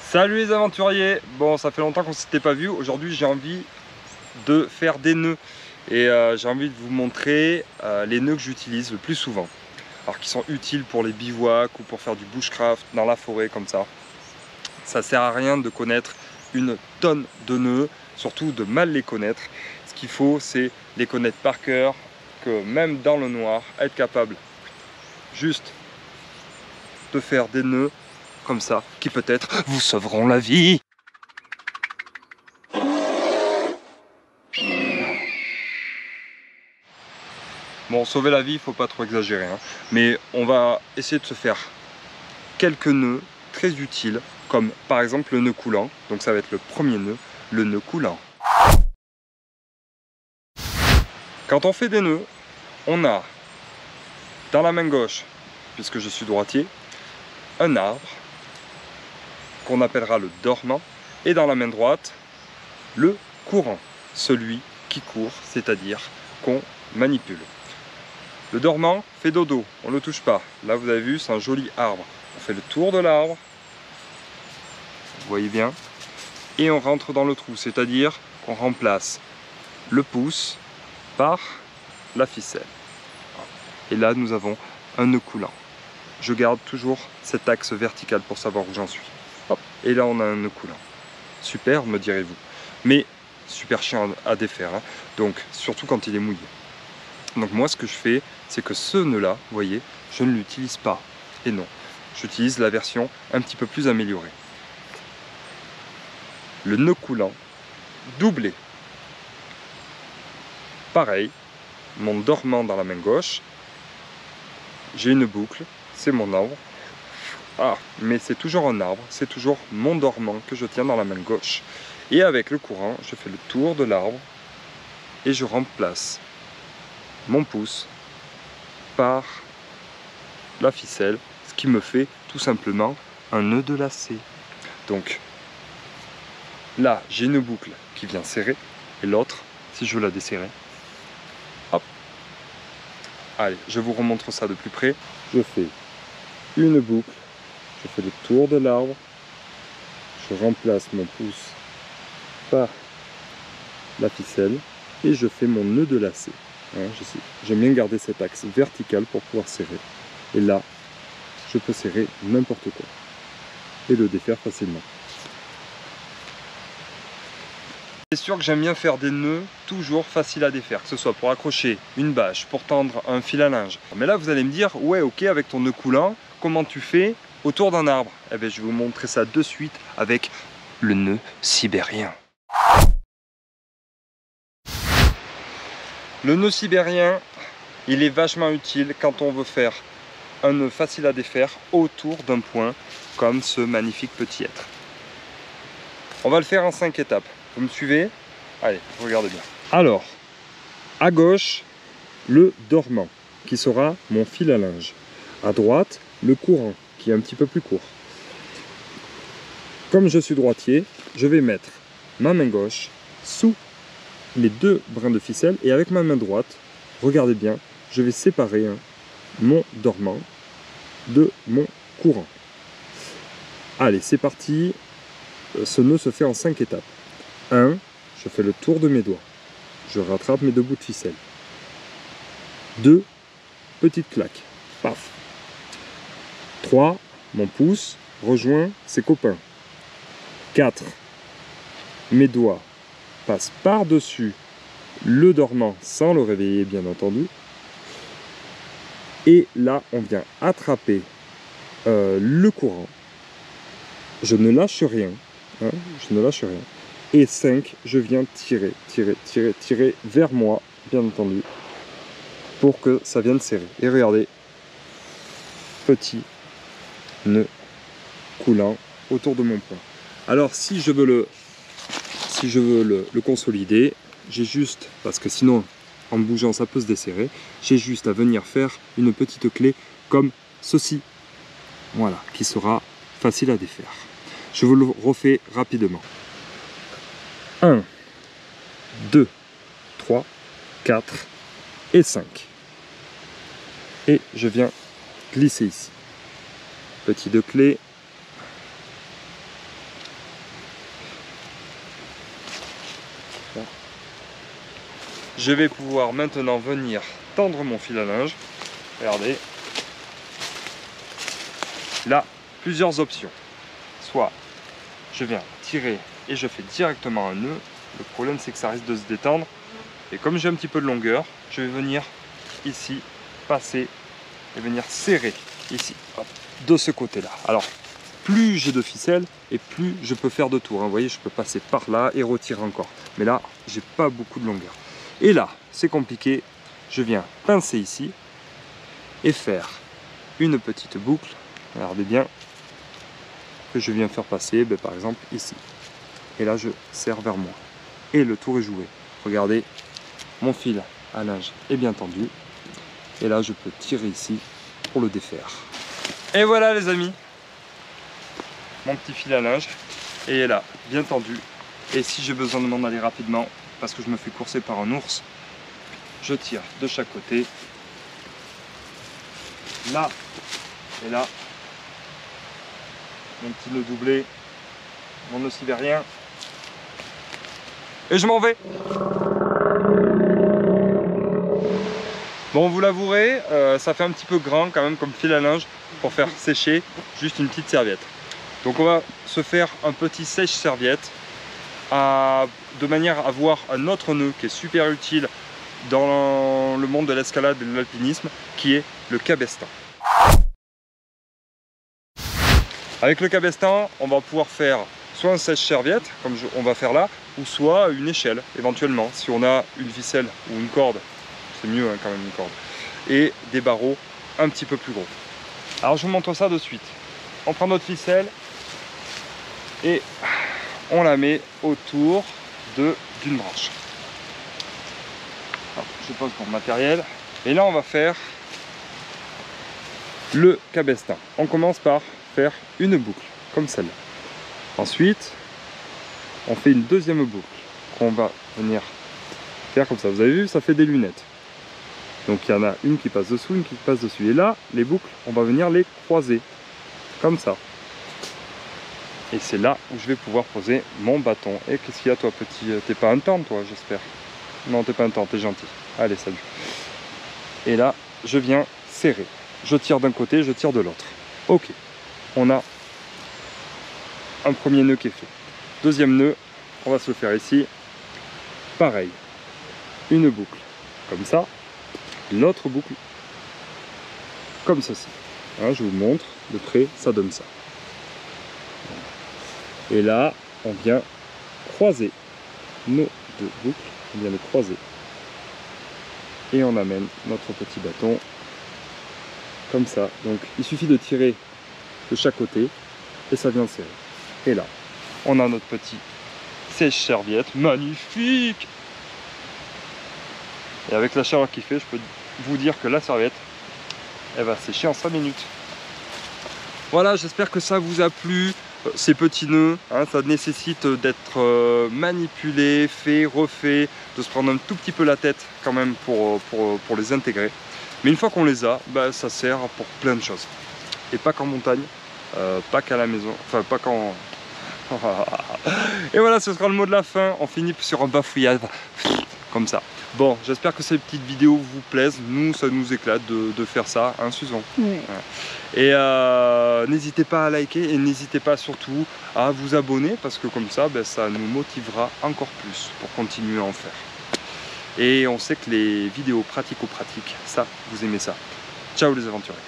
Salut les aventuriers. Bon, ça fait longtemps qu'on ne s'était pas vu. Aujourd'hui j'ai envie de faire des nœuds et j'ai envie de vous montrer les nœuds que j'utilise le plus souvent, alors qui sont utiles pour les bivouacs ou pour faire du bushcraft dans la forêt comme ça. Ça sert à rien de connaître une tonne de nœuds, surtout de mal les connaître. Ce qu'il faut, c'est les connaître par cœur, que même dans le noir, être capable juste de faire des nœuds comme ça, qui peut-être vous sauveront la vie. Bon, sauver la vie, il faut pas trop exagérer, hein. Mais on va essayer de se faire quelques nœuds très utiles, comme par exemple le nœud coulant. Donc ça va être le premier nœud, le nœud coulant. Quand on fait des nœuds, on a dans la main gauche, puisque je suis droitier, un arbre qu'on appellera le dormant, et dans la main droite, le courant, celui qui court, c'est-à-dire qu'on manipule. Le dormant fait dodo, on ne le touche pas. Là vous avez vu, c'est un joli arbre. On fait le tour de l'arbre, vous voyez bien, et on rentre dans le trou, c'est-à-dire qu'on remplace le pouce par la ficelle. Et là nous avons un nœud coulant. Je garde toujours cet axe vertical pour savoir où j'en suis. Hop. Et là on a un nœud coulant. Super, me direz-vous. Mais super chiant à défaire, hein. Donc surtout quand il est mouillé. Donc moi ce que je fais, c'est que ce nœud là, vous voyez, je ne l'utilise pas. Et non, j'utilise la version un petit peu plus améliorée. Le nœud coulant, doublé. Pareil, mon dormant dans la main gauche, j'ai une boucle, c'est mon arbre. Ah, mais c'est toujours un arbre, c'est toujours mon dormant que je tiens dans la main gauche. Et avec le courant, je fais le tour de l'arbre et je remplace mon pouce par la ficelle, ce qui me fait tout simplement un nœud de lacet. Donc là, j'ai une boucle qui vient serrer et l'autre, si je veux la desserrer, hop. Allez, je vous remontre ça de plus près. Je fais une boucle. Je fais le tour de l'arbre, je remplace mon pouce par la ficelle et je fais mon nœud de lacet. Hein, j'aime bien garder cet axe vertical pour pouvoir serrer. Et là, je peux serrer n'importe quoi et le défaire facilement. C'est sûr que j'aime bien faire des nœuds toujours faciles à défaire, que ce soit pour accrocher une bâche, pour tendre un fil à linge. Mais là, vous allez me dire, ouais, ok, avec ton nœud coulant, comment tu fais autour d'un arbre? Eh bien, je vais vous montrer ça de suite avec le nœud sibérien. Le nœud sibérien, il est vachement utile quand on veut faire un nœud facile à défaire autour d'un point comme ce magnifique petit être. On va le faire en 5 étapes. Vous me suivez? Allez, regardez bien. Alors, à gauche, le dormant, qui sera mon fil à linge. À droite, le courant, qui est un petit peu plus court. Comme je suis droitier, je vais mettre ma main gauche sous les deux brins de ficelle et avec ma main droite, regardez bien, je vais séparer mon dormant de mon courant. Allez, c'est parti. Ce nœud se fait en 5 étapes. 1, je fais le tour de mes doigts. Je rattrape mes deux bouts de ficelle. 2, petite claque. Paf. 3, mon pouce rejoint ses copains. 4, mes doigts passent par-dessus le dormant sans le réveiller, bien entendu. Et là, on vient attraper le courant. Je ne lâche rien. Hein, je ne lâche rien. Et 5, je viens tirer vers moi, bien entendu, pour que ça vienne serrer. Et regardez, petit nœud coulant autour de mon point. Alors si je veux le consolider, j'ai juste, parce que sinon en bougeant ça peut se desserrer, j'ai juste à venir faire une petite clé comme ceci. Voilà, qui sera facile à défaire. Je vous le refais rapidement. 1, 2, 3, 4 et 5. Et je viens glisser ici. Petit 2 clés. Je vais pouvoir maintenant venir tendre mon fil à linge. Regardez. Là, plusieurs options. Soit je viens tirer et je fais directement un nœud. Le problème c'est que ça risque de se détendre. Et comme j'ai un petit peu de longueur, je vais venir ici, passer et venir serrer ici, hop, de ce côté-là. Alors, plus j'ai de ficelle et plus je peux faire de tours. Vous voyez, je peux passer par là et retirer encore. Mais là, j'ai pas beaucoup de longueur. Et là, c'est compliqué. Je viens pincer ici et faire une petite boucle. Regardez bien que je viens faire passer, par exemple ici. Et là, je serre vers moi. Et le tour est joué. Regardez, mon fil à linge est bien tendu. Et là, je peux tirer ici pour le défaire. Et voilà les amis, mon petit fil à linge est là, bien tendu. Et si j'ai besoin de m'en aller rapidement, parce que je me fais courser par un ours, je tire de chaque côté. Là et là. Mon petit nœud doublé, mon nœud sibérien. Et je m'en vais. Bon, vous l'avouerez, ça fait un petit peu grand quand même comme fil à linge pour faire sécher juste une petite serviette. Donc on va se faire un petit sèche-serviette de manière à avoir un autre nœud qui est super utile dans le monde de l'escalade et de l'alpinisme, qui est le cabestan. Avec le cabestan, on va pouvoir faire soit un sèche-serviette, comme on va faire là, ou soit une échelle, éventuellement, si on a une ficelle ou une corde. C'est mieux hein, quand même une corde. Et des barreaux un petit peu plus gros. Alors je vous montre ça de suite. On prend notre ficelle et on la met autour d'une branche. Alors, je pose mon matériel. Et là on va faire le cabestan. On commence par faire une boucle, comme celle-là. Ensuite, on fait une deuxième boucle qu'on va venir faire comme ça. Vous avez vu, ça fait des lunettes. Donc il y en a une qui passe dessous, une qui passe dessus. Et là, les boucles, on va venir les croiser, comme ça. Et c'est là où je vais pouvoir poser mon bâton. Et qu'est-ce qu'il y a toi petit? T'es pas un tente toi, j'espère? Non, t'es pas un tente, t'es gentil. Allez, salut. Et là, je viens serrer. Je tire d'un côté, je tire de l'autre. Ok, on a un premier nœud qui est fait. Deuxième nœud, on va se le faire ici. Pareil, une boucle, comme ça. Une autre boucle comme ceci. Hein, je vous montre de près, ça donne ça. Et là, on vient croiser nos deux boucles, on vient les croiser. Et on amène notre petit bâton comme ça. Donc il suffit de tirer de chaque côté et ça vient serrer. Et là, on a notre petit sèche-serviette magnifique. Et avec la chaleur qu'il fait, je peux vous dire que la serviette, elle va sécher en 5 minutes. Voilà, j'espère que ça vous a plu. Ces petits nœuds, hein, ça nécessite d'être manipulé, fait, refait, de se prendre un tout petit peu la tête quand même pour les intégrer. Mais une fois qu'on les a, bah, ça sert pour plein de choses. Et pas qu'en montagne, pas qu'à la maison, enfin pas qu'en... Et voilà, ce sera le mot de la fin. On finit sur un bafouillage comme ça. Bon, j'espère que ces petites vidéos vous plaisent. Nous, ça nous éclate de faire ça, hein, Susan. Oui. Et n'hésitez pas à liker et n'hésitez pas surtout à vous abonner parce que comme ça, ben, ça nous motivera encore plus pour continuer à en faire. Et on sait que les vidéos pratico-pratiques, ça, vous aimez ça. Ciao les aventuriers.